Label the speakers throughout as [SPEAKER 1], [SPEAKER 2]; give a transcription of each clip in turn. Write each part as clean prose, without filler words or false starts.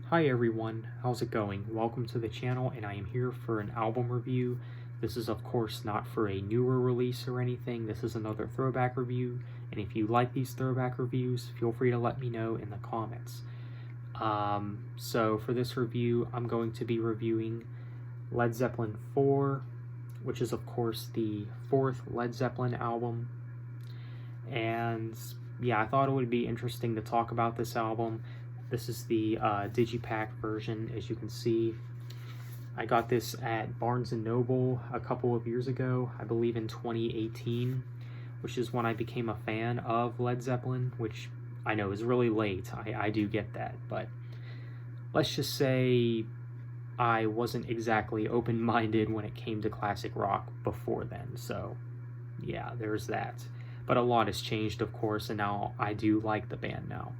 [SPEAKER 1] Hi everyone, how's it going? Welcome to the channel, and I am here for an album review. This is of course not for a newer release or anything. This is another throwback review, and if you like these throwback reviews, feel free to let me know in the comments. So for this review, I'm going to be reviewing Led Zeppelin 4, which is of course the fourth Led Zeppelin album. And yeah, I thought it would be interesting to talk about this album. This is the digipack version, as you can see. I got this at Barnes & Noble a couple of years ago, I believe in 2018, which is when I became a fan of Led Zeppelin, which I know is really late. I do get that, but let's just say I wasn't exactly open-minded when it came to classic rock before then, so yeah, there's that. But a lot has changed, of course, and now I do like the band now.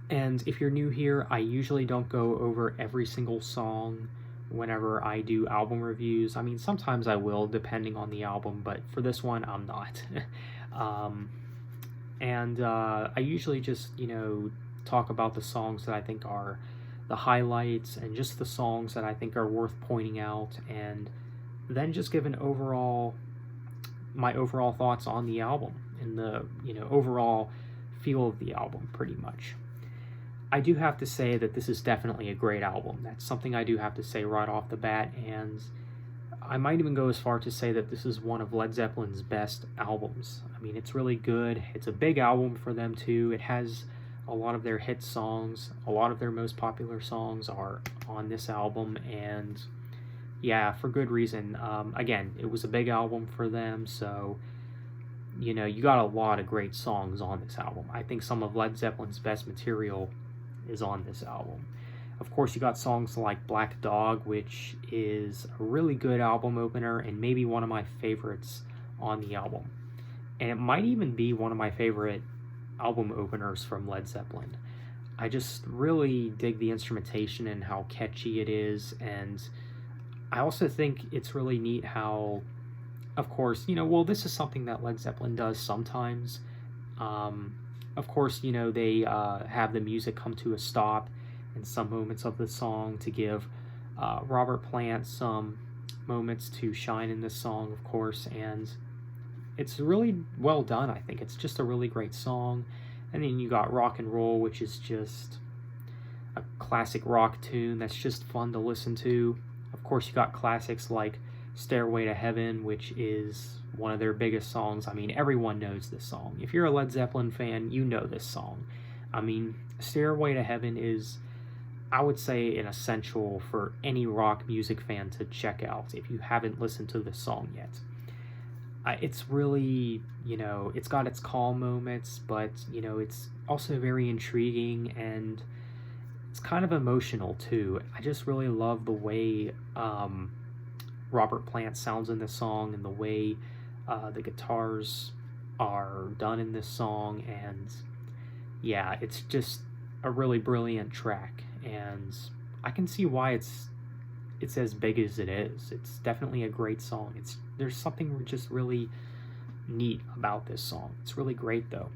[SPEAKER 1] And if you're new here, I usually don't go over every single song whenever I do album reviews. I mean, sometimes I will, depending on the album, but for this one, I'm not. I usually just, talk about the songs that I think are the highlights and just the songs that I think are worth pointing out, and then just give my overall thoughts on the album and the, overall feel of the album, pretty much. I do have to say that this is definitely a great album. That's something I do have to say right off the bat, and I might even go as far to say that this is one of Led Zeppelin's best albums. I mean, it's really good. It's a big album for them, too. It has a lot of their hit songs. A lot of their most popular songs are on this album, and yeah, for good reason. Again, it was a big album for them, so you got a lot of great songs on this album. I think some of Led Zeppelin's best material is on this album. Of course, you got songs like Black Dog, which is a really good album opener and maybe one of my favorites on the album. And it might even be one of my favorite album openers from Led Zeppelin. I just really dig the instrumentation and how catchy it is, and I also think it's really neat how, of course, this is something that Led Zeppelin does sometimes. Of course, they have the music come to a stop in some moments of the song to give Robert Plant some moments to shine in this song, of course, and it's really well done, I think. It's just a really great song. And then you got Rock and Roll, which is just a classic rock tune that's just fun to listen to. Of course, you got classics like Stairway to Heaven, which is one of their biggest songs. I mean, everyone knows this song. If you're a Led Zeppelin fan, you know this song. I mean, Stairway to Heaven is, I would say, an essential for any rock music fan to check out if you haven't listened to this song yet. It's really, it's got its calm moments, but, it's also very intriguing, and it's kind of emotional, too. I just really love the way Robert Plant sounds in this song, and the way the guitars are done in this song, and yeah, it's just a really brilliant track, and I can see why it's as big as it is. It's definitely a great song. There's something just really neat about this song. It's really great, though.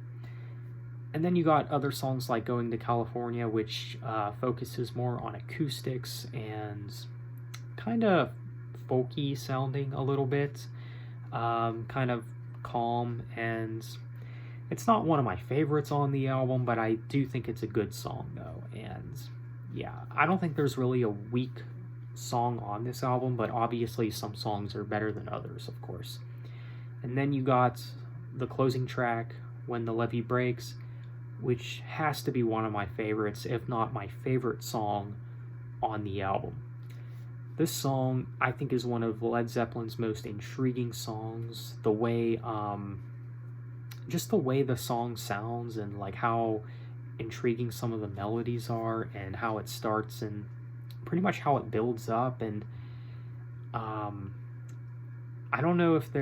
[SPEAKER 1] And then you got other songs like Going to California, which focuses more on acoustics and kind of folky sounding a little bit, kind of calm, and it's not one of my favorites on the album, but I do think it's a good song, though. And yeah, I don't think there's really a weak song on this album, but obviously some songs are better than others, of course. And then you got the closing track, When the Levee Breaks, which has to be one of my favorites, if not my favorite song on the album. This song, I think, is one of Led Zeppelin's most intriguing songs. The way, just the way the song sounds, and like how intriguing some of the melodies are, and how it starts, and pretty much how it builds up. And I don't know what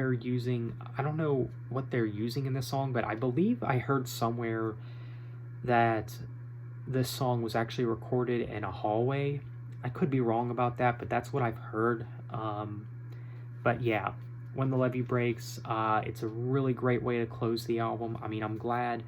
[SPEAKER 1] they're using in this song, but I believe I heard somewhere that this song was actually recorded in a hallway. I could be wrong about that, but that's what I've heard. But yeah, When the Levee Breaks, it's a really great way to close the album. I mean, I'm glad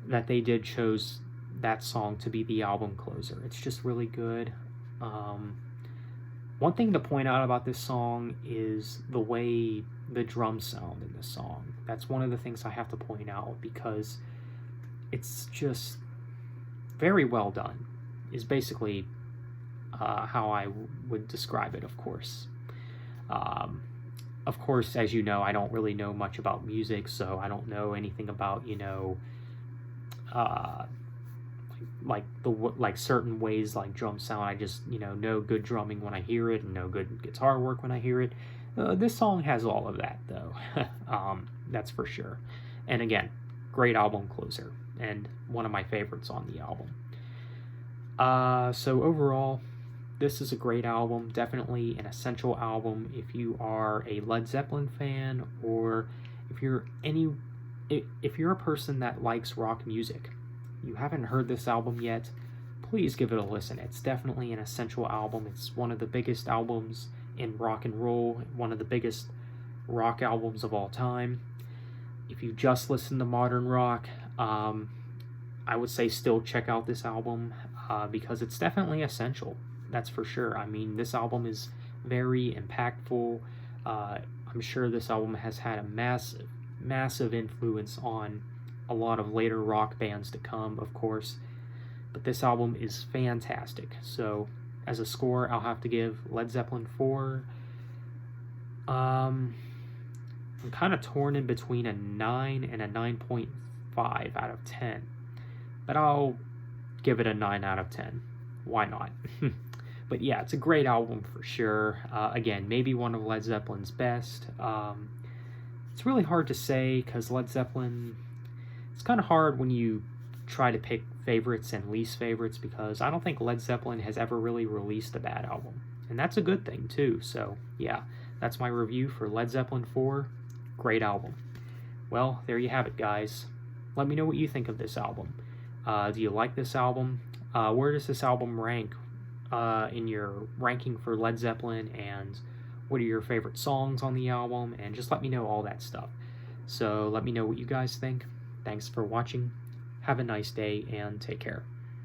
[SPEAKER 1] that they did choose that song to be the album closer. It's just really good. One thing to point out about this song is the way the drums sound in this song. That's one of the things I have to point out, because it's just very well done, is basically how I would describe it, of course. Of course, as you know, I don't really know much about music, so I don't know anything about, like certain ways like drums sound. I just, know good drumming when I hear it and know good guitar work when I hear it. This song has all of that, though. That's for sure. And again, great album closer, and one of my favorites on the album. So overall, this is a great album, definitely an essential album if you are a Led Zeppelin fan, or if you're a person that likes rock music. You haven't heard this album yet, please give it a listen. It's definitely an essential album. It's one of the biggest albums in rock and roll, one of the biggest rock albums of all time. If you just listen to modern rock, I would say still check out this album, because it's definitely essential. That's for sure. I mean, this album is very impactful. I'm sure this album has had a massive influence on a lot of later rock bands to come, of course. But this album is fantastic. So, as a score, I'll have to give Led Zeppelin 4. I'm kind of torn in between a 9 and a 9.5 out of 10. But I'll give it a 9 out of 10. Why not? But yeah, it's a great album for sure. Again, maybe one of Led Zeppelin's best. It's really hard to say, because Led Zeppelin, it's kind of hard when you try to pick favorites and least favorites, because I don't think Led Zeppelin has ever really released a bad album. And that's a good thing too. So yeah, that's my review for Led Zeppelin 4. Great album. Well, there you have it, guys. Let me know what you think of this album. Do you like this album? Where does this album rank in your ranking for Led Zeppelin, and what are your favorite songs on the album? And just let me know all that stuff. So let me know what you guys think. Thanks for watching. Have a nice day, and take care.